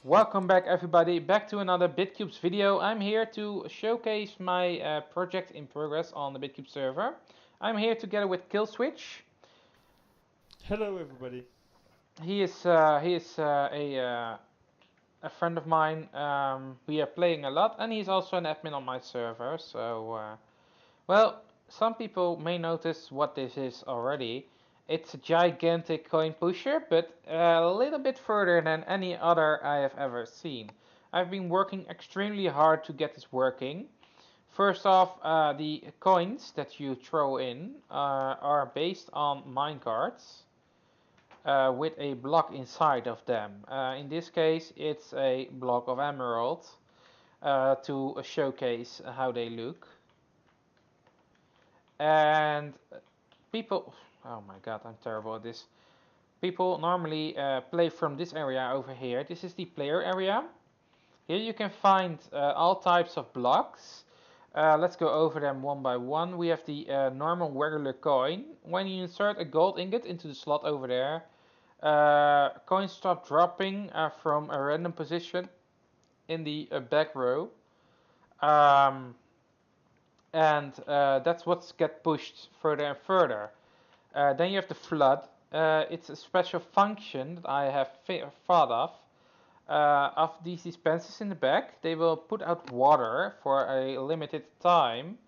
Welcome back everybody, back to another BitCubes video. I'm here to showcase my project in progress on the BitCube server. I'm here together with Killswitch. Hello, everybody. He is a friend of mine. We are playing a lot, and he's also an admin on my server. Well, some people may notice what this is already. It's a gigantic coin pusher, but a little bit further than any other I have ever seen. I've been working extremely hard to get this working. First off, the coins that you throw in are based on minecarts with a block inside of them. In this case, it's a block of emerald to showcase how they look. And people, oh my god, I'm terrible at this. People normally play from this area over here. This is the player area. Here you can find all types of blocks. Let's go over them one by one. We have the normal regular coin. When you insert a gold ingot into the slot over there, coins stop dropping from a random position in the back row. Um, and that's what's get pushed further and further. Then you have the flood. It's a special function that I have thought of these dispensers in the back. They will put out water for a limited time.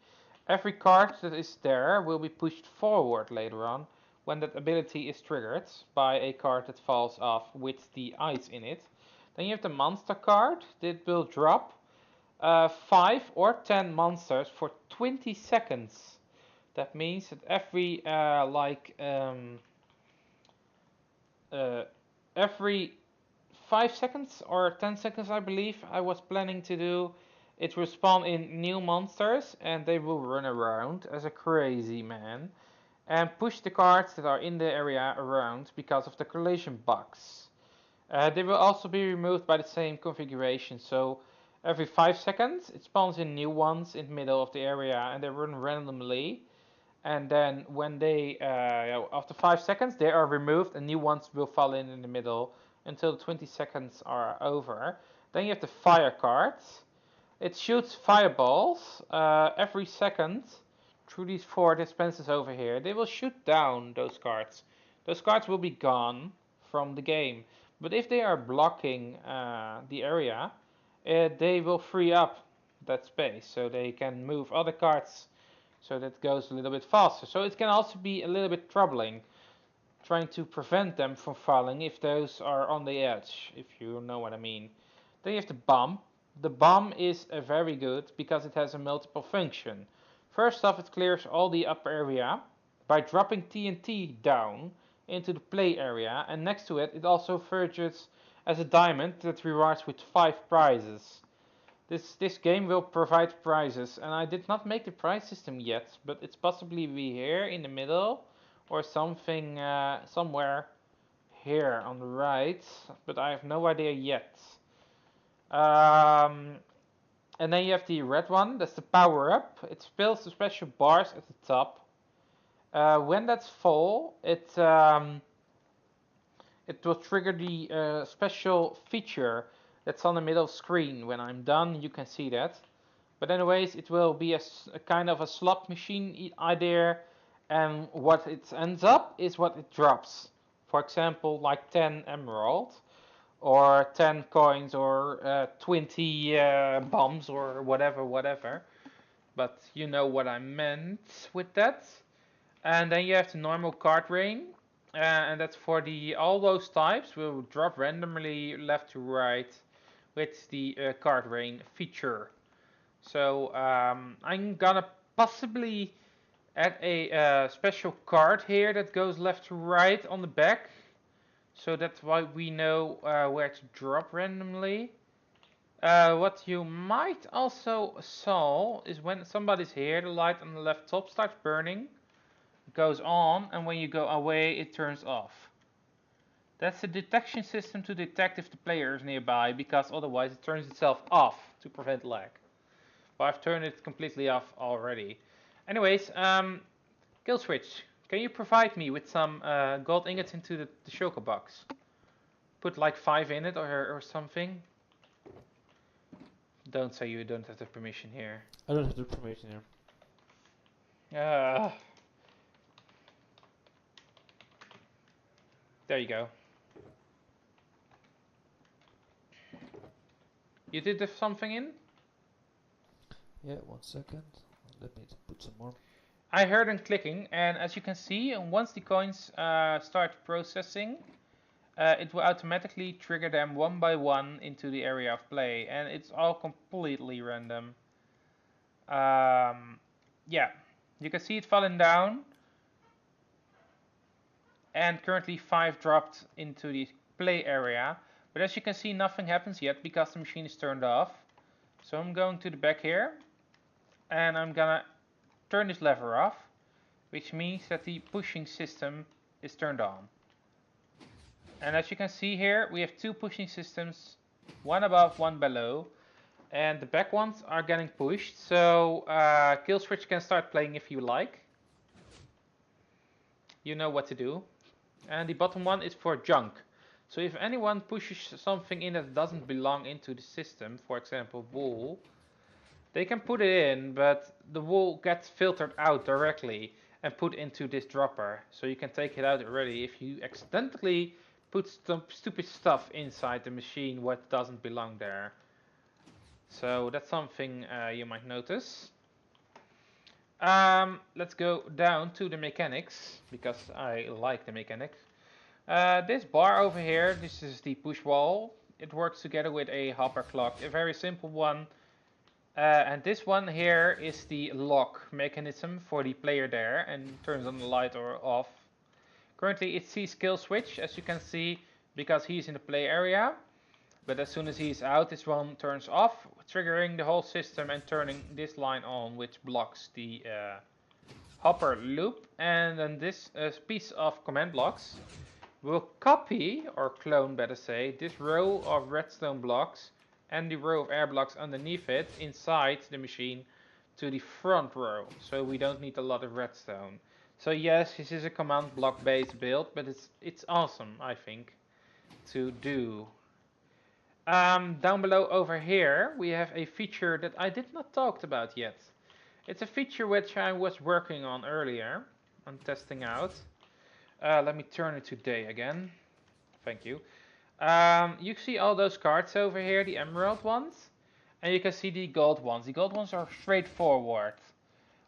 Every card that is there will be pushed forward later on when that ability is triggered by a card that falls off with the ice in it. Then you have the monster card that will drop 5 or 10 monsters for 20 seconds. That means that every 5 seconds or 10 seconds, I believe, I was planning to do, it will spawn in new monsters and they will run around as a crazy man and push the cards that are in the area around because of the collision bugs. They will also be removed by the same configuration, so every 5 seconds it spawns in new ones in the middle of the area and they run randomly. And then when they, after 5 seconds, they are removed and new ones will fall in the middle until the 20 seconds are over. Then you have the fire cards. It shoots fireballs every second through these 4 dispensers over here. They will shoot down those cards. Those cards will be gone from the game. But if they are blocking the area, they will free up that space so they can move other cards so that goes a little bit faster. So it can also be a little bit troubling trying to prevent them from falling if those are on the edge, if you know what I mean. Then you have the bomb. The bomb is very good because it has a multiple function. First off, it clears all the upper area by dropping TNT down into the play area, and next to it, it also furthes as a diamond that rewards with 5 prizes. This game will provide prizes, and I did not make the prize system yet, but it's possibly be here in the middle or something somewhere here on the right, but I have no idea yet. And then you have the red one, that's the power up. It spills the special bars at the top. When that's full, it will trigger the special feature that's on the middle screen. When I'm done, you can see that. But anyways, it will be a kind of a slot machine idea, and what it ends up is what it drops. For example, like 10 emerald, or 10 coins, or 20 bombs, or whatever. But you know what I meant with that. And then you have the normal card rain, and that's for all those types will drop randomly left to right with the card rain feature. So I'm gonna possibly add a special card here that goes left to right on the back, so that's why we know where to drop randomly. What you might also saw is when somebody's here, the light on the left top starts burning, it goes on, and when you go away, it turns off. That's a detection system to detect if the player is nearby, because otherwise it turns itself off to prevent lag. But I've turned it completely off already. Anyways, Killswitch, can you provide me with some gold ingots into the shulker box? Put like 5 in it or something. Don't say you don't have the permission here. I don't have the permission here. Uh, there you go. You did something in? Yeah, 1 second. Let me put some more. I heard them clicking, and as you can see, once the coins start processing, it will automatically trigger them one by one into the area of play, and it's all completely random. Yeah, you can see it falling down, and currently 5 dropped into the play area, but as you can see, nothing happens yet because the machine is turned off. So I'm going to the back here, and I'm gonna turn this lever off, which means that the pushing system is turned on. And as you can see here, we have 2 pushing systems, one above, one below, and the back ones are getting pushed, so kill switch can start playing if you like. You know what to do. And the bottom one is for junk. So if anyone pushes something in that doesn't belong into the system, for example wool, they can put it in, but the wool gets filtered out directly and put into this dropper. So you can take it out already if you accidentally put some stupid stuff inside the machine what doesn't belong there. So that's something you might notice. Let's go down to the mechanics, because I like the mechanics. This bar over here, this is the push wall. It works together with a hopper clock, a very simple one. And this one here is the lock mechanism for the player there, and turns on the light or off. Currently it sees kill switch, as you can see, because he's in the play area. But as soon as he's out, this one turns off, triggering the whole system and turning this line on, which blocks the hopper loop. And then this piece of command blocks will copy, or clone better say, this row of redstone blocks and the row of air blocks underneath it inside the machine to the front row. So we don't need a lot of redstone. So yes, this is a command block based build, but it's awesome, I think, to do. Down below over here, we have a feature that I did not talk about yet. It's a feature which I was working on earlier, on testing out. Let me turn it to day again. Thank you. You see all those cards over here, the emerald ones, and you can see the gold ones. The gold ones are straightforward.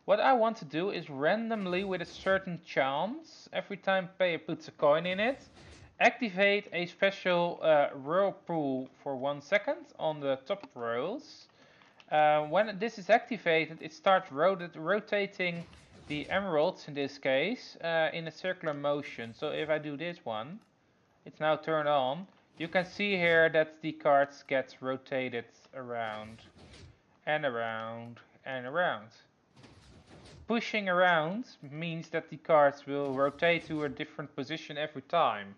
What I want to do is randomly, with a certain chance, every time player puts a coin in it, activate a special whirlpool for 1 second on the top rows. When this is activated, it starts rotating the emeralds, in this case, in a circular motion. So if I do this one, it's now turned on. You can see here that the cards get rotated around and around and around. Pushing around means that the cards will rotate to a different position every time.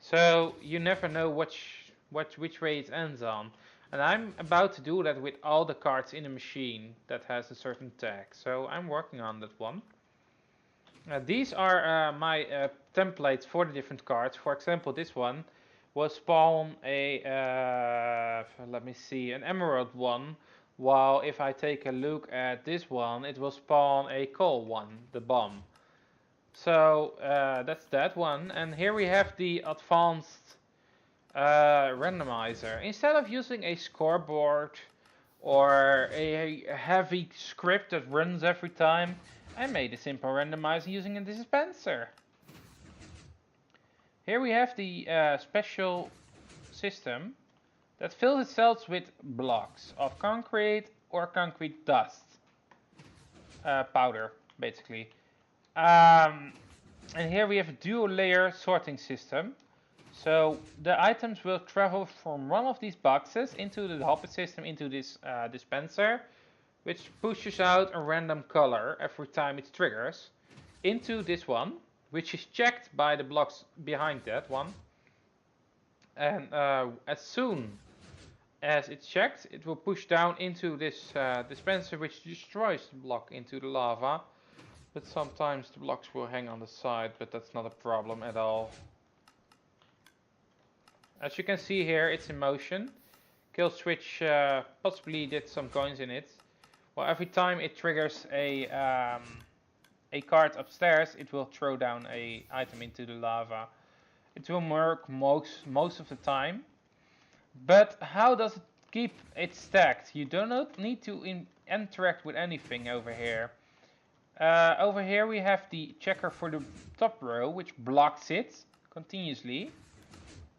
So you never know which way it ends on. And I'm about to do that with all the cards in a machine that has a certain tag. So I'm working on that one. These are my templates for the different cards. For example, this one will spawn a, let me see, an emerald one. While if I take a look at this one, it will spawn a coal one, the bomb. So that's that one. And here we have the advanced randomizer. Instead of using a scoreboard or a heavy script that runs every time, I made a simple randomizer using a dispenser. Here we have the special system that fills itself with blocks of concrete or concrete dust. Powder, basically. And here we have a dual layer sorting system. So the items will travel from one of these boxes into the hopper system, into this dispenser, which pushes out a random color every time it triggers, into this one, which is checked by the blocks behind that one. And as soon as it's checked, it will push down into this dispenser, which destroys the block into the lava. But sometimes the blocks will hang on the side, but that's not a problem at all. As you can see here, it's in motion. kill switch possibly did some coins in it. Well, every time it triggers a card upstairs, it will throw down a item into the lava. It will work most of the time. But how does it keep it stacked? You do not need to interact with anything over here. Over here we have the checker for the top row, which blocks it continuously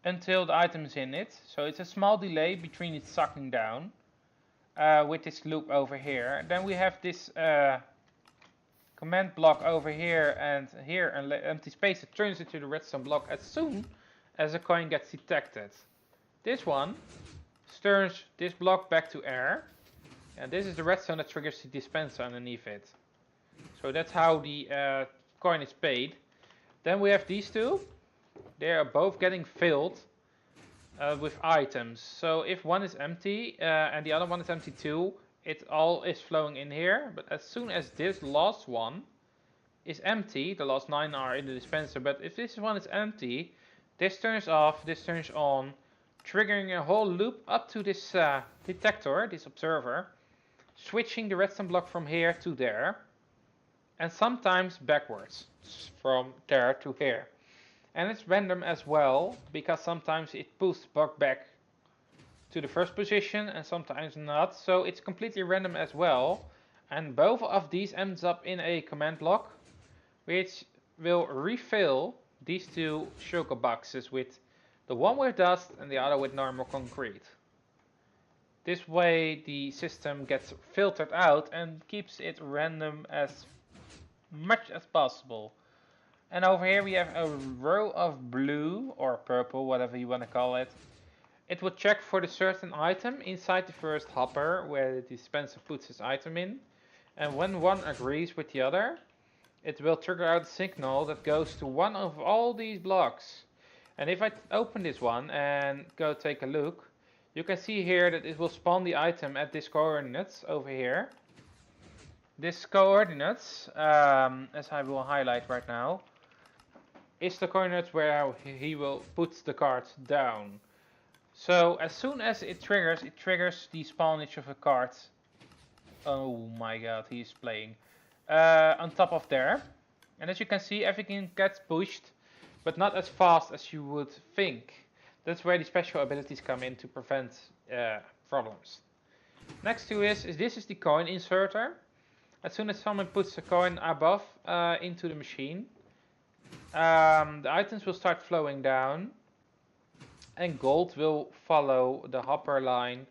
until the item is in it. So it's a small delay between it sucking down with this loop over here. Then we have this command block over here, and empty space that turns into the redstone block as soon as a coin gets detected. This one turns this block back to air, and this is the redstone that triggers the dispenser underneath it. So that's how the coin is paid. Then we have these two. They are both getting filled with items. So if one is empty and the other one is empty too, it all is flowing in here. But as soon as this last one is empty, the last 9 are in the dispenser, but if this one is empty, this turns off, this turns on, triggering a whole loop up to this detector, this observer, switching the redstone block from here to there, and sometimes backwards, from there to here. And it's random as well, because sometimes it pulls the block back to the first position and sometimes not, so it's completely random as well. And both of these ends up in a command block, which will refill these two shulker boxes with the one with dust and the other with normal concrete. This way the system gets filtered out and keeps it random as much as possible. And over here we have a row of blue or purple, whatever you want to call it. It will check for the certain item inside the first hopper where the dispenser puts his item in. And when one agrees with the other, it will trigger out a signal that goes to one of all these blocks. And if I open this one and go take a look, you can see here that it will spawn the item at this coordinates over here. This coordinates, as I will highlight right now, is the coordinates where he will put the card down. So as soon as it triggers the spawnage of a card. Oh my god, he's playing. On top of there. And as you can see, everything gets pushed, but not as fast as you would think. That's where the special abilities come in to prevent problems. Next to this is the coin inserter. As soon as someone puts a coin above into the machine, the items will start flowing down, and gold will follow the hopper line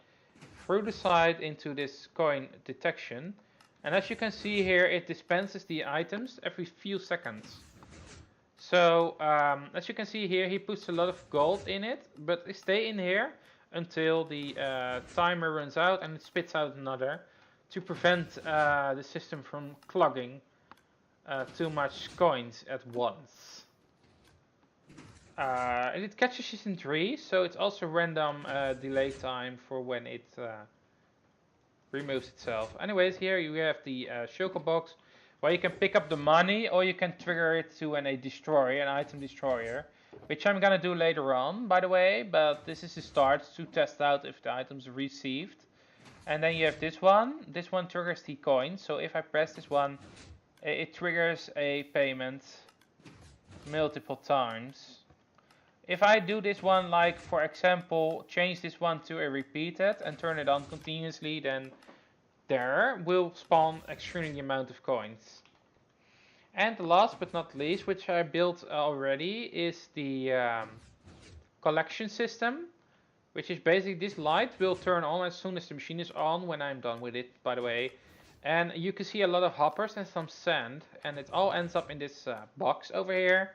through the side into this coin detection. And as you can see here, it dispenses the items every few seconds. So as you can see here, he puts a lot of gold in it, but it stays in here until the timer runs out and it spits out another to prevent the system from clogging too much coins at once. And it catches it in 3, so it's also random delay time for when it removes itself. Anyways, here you have the shulker box where you can pick up the money, or you can trigger it to a destroyer, an item destroyer, which I'm gonna do later on, by the way, but this is the start to test out if the item's received. And then you have this one triggers the coin, so if I press this one, it triggers a payment multiple times. If I do this one, like for example, change this one to a repeated and turn it on continuously, then there will spawn extremely amount of coins. And last but not least, which I built already, is the collection system, which is basically this light will turn on as soon as the machine is on, when I'm done with it, by the way. And you can see a lot of hoppers and some sand, and it all ends up in this box over here,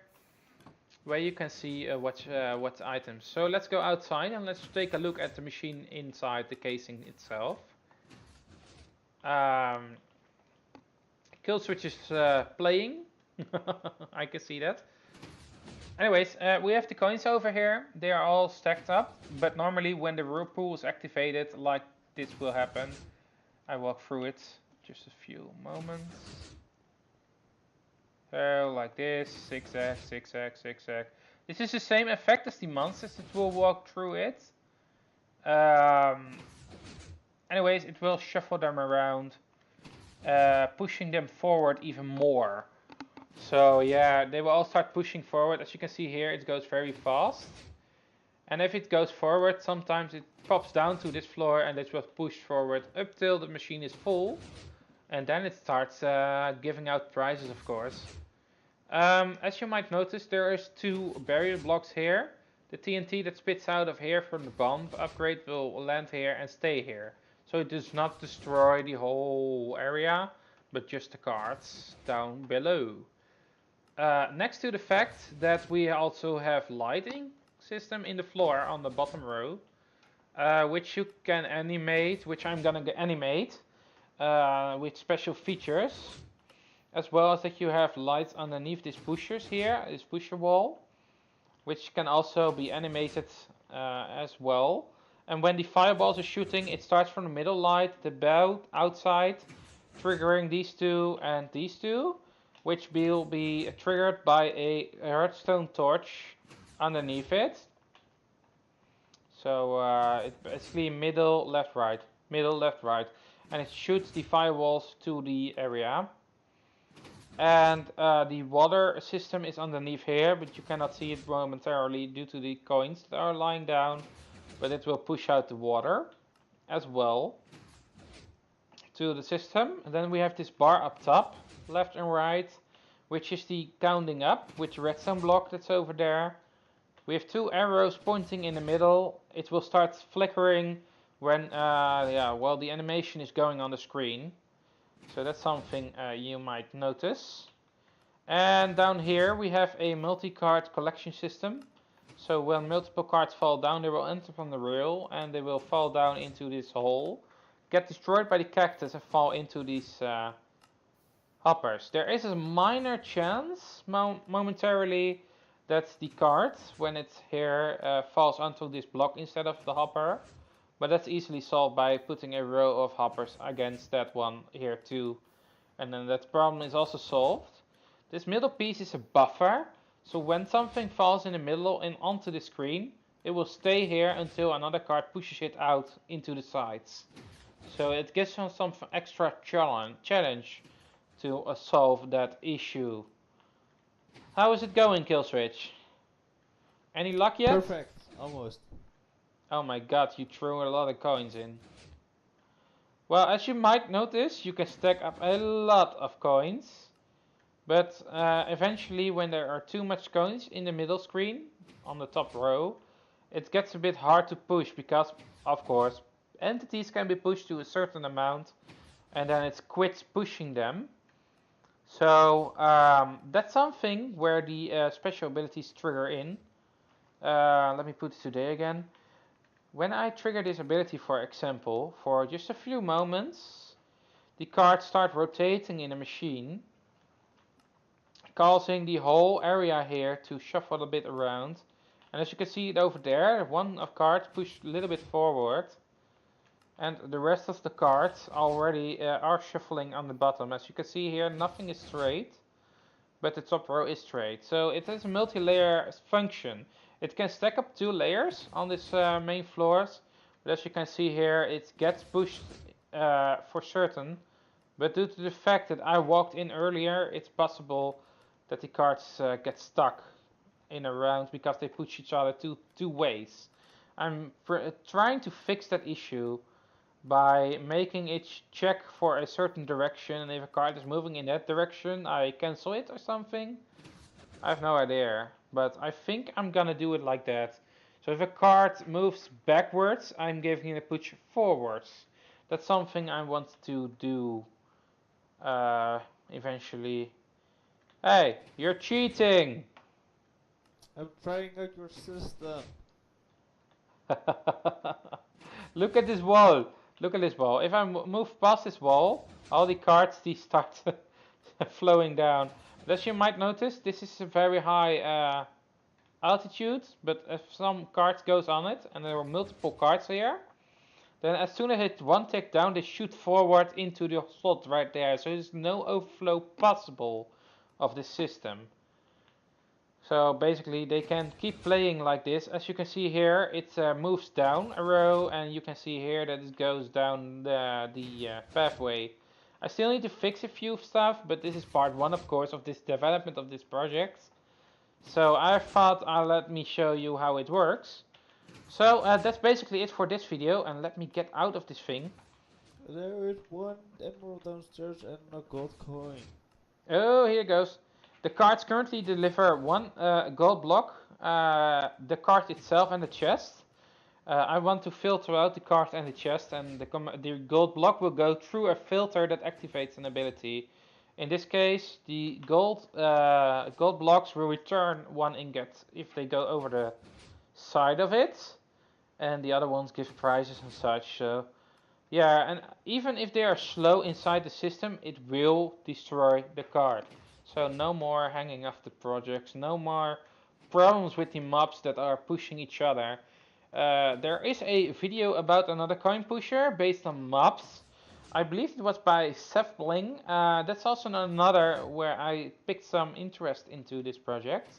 where you can see what items. So let's go outside and let's take a look at the machine inside the casing itself. Kill switch is playing. I can see that. Anyways, we have the coins over here. They are all stacked up, but normally when the whirlpool is activated, like this will happen. I walk through it just a few moments. So like this, zigzag, zigzag, zigzag. This is the same effect as the monsters that will walk through it. Um, anyways, it will shuffle them around, pushing them forward even more. So yeah, they will all start pushing forward. As you can see here, it goes very fast. And if it goes forward, sometimes it pops down to this floor and it will push forward up till the machine is full. And then it starts giving out prizes, of course. As you might notice, there is 2 barrier blocks here. The TNT that spits out of here from the bomb upgrade will land here and stay here. So it does not destroy the whole area, but just the cards down below. Next to the fact that we also have lighting system in the floor on the bottom row, which you can animate, which I'm gonna animate with special features, as well as that you have lights underneath these pushers here, this pusher wall, which can also be animated as well. And when the fireballs are shooting, it starts from the middle light, the bow outside, triggering these 2 and these 2, which will be triggered by a redstone torch underneath it. So it's basically middle, left, right, middle, left, right, and it shoots the firewalls to the area. And the water system is underneath here, but you cannot see it momentarily due to the coins that are lying down, but it will push out the water as well to the system. And then we have this bar up top, left and right, which is the counting up with the redstone block that's over there. We have 2 arrows pointing in the middle. It will start flickering when the animation is going on the screen. So that's something you might notice. And down here we have a multi-card collection system. So when multiple cards fall down, they will enter from the rail and they will fall down into this hole, get destroyed by the cactus and fall into these hoppers. There is a minor chance momentarily that the card, when it's here, falls onto this block instead of the hopper. But that's easily solved by putting a row of hoppers against that one here too. And then that problem is also solved. This middle piece is a buffer. So when something falls in the middle and onto the screen, it will stay here until another card pushes it out into the sides. So it gives us some extra challenge to solve that issue. How is it going, Killswitch? Any luck yet? Perfect, almost. Oh my god, you threw a lot of coins in. Well, as you might notice, you can stack up a lot of coins. But eventually, when there are too much coins in the middle screen, on the top row, it gets a bit hard to push because, of course, entities can be pushed to a certain amount and then it quits pushing them. So that's something where the special abilities trigger in. Let me put it today again. When I trigger this ability, for example, for just a few moments, the cards start rotating in the machine, causing the whole area here to shuffle a bit around. And as you can see it over there, one of cards pushed a little bit forward, and the rest of the cards already are shuffling on the bottom. As you can see here, nothing is straight, but the top row is straight. So it has a multi-layer function. It can stack up 2 layers on this main floors, but as you can see here, it gets pushed for certain. But due to the fact that I walked in earlier, it's possible that the cards get stuck in a round because they push each other two ways. I'm trying to fix that issue by making it check for a certain direction, and if a card is moving in that direction, I cancel it or something. I have no idea, but I think I'm gonna do it like that. So if a card moves backwards, I'm giving it a push forwards. That's something I want to do eventually. Hey, you're cheating! I'm trying out your system. Look at this wall. Look at this wall. If I move past this wall, all the cards start flowing down. But as you might notice, this is a very high altitude, but if some cards goes on it, and there are multiple cards here, then as soon as it one tick down, they shoot forward into the slot right there. So there's no overflow possible of this system. So basically they can keep playing like this. As you can see here, it moves down a row, and you can see here that it goes down the pathway. I still need to fix a few stuff, but this is part 1 of course of this development of this project. So I thought let me show you how it works. So that's basically it for this video, and let me get out of this thing. There is one emerald downstairs and a gold coin. Oh, here goes. The cards currently deliver 1 gold block, the card itself and the chest. I want to filter out the card and the chest, and the gold block will go through a filter that activates an ability. In this case, the gold blocks will return 1 ingot if they go over the side of it, and the other ones give prizes and such. So yeah, and even if they are slow inside the system, it will destroy the card. So no more hanging off the projects, no more problems with the mobs that are pushing each other. There is a video about another coin pusher based on mobs. I believe it was by Seth Bling. That's also another where I picked some interest into this project.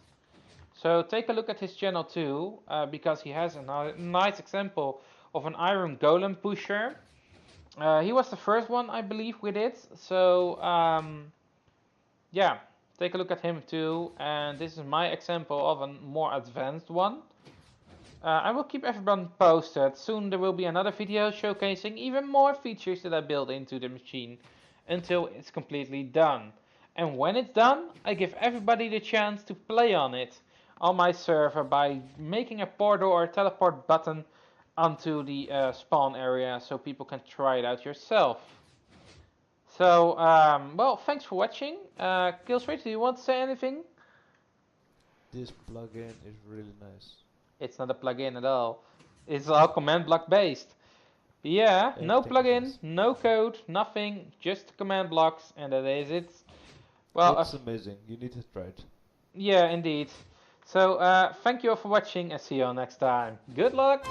So take a look at his channel too, because he has a nice example of an iron golem pusher. He was the first one, I believe, with it. So yeah, take a look at him too. And this is my example of a more advanced one. I will keep everyone posted. Soon there will be another video showcasing even more features that I built into the machine until it's completely done. And when it's done, I give everybody the chance to play on it on my server by making a portal or a teleport button onto the spawn area so people can try it out yourself. So, well, thanks for watching. Killswitch, do you want to say anything? This plugin is really nice. It's not a plugin at all. It's all command block based. Yeah, no plugin, no code, nothing, just command blocks, and that is it. Well, that's amazing. You need to try it. Yeah, indeed. So, thank you all for watching, and see you all next time. Good luck!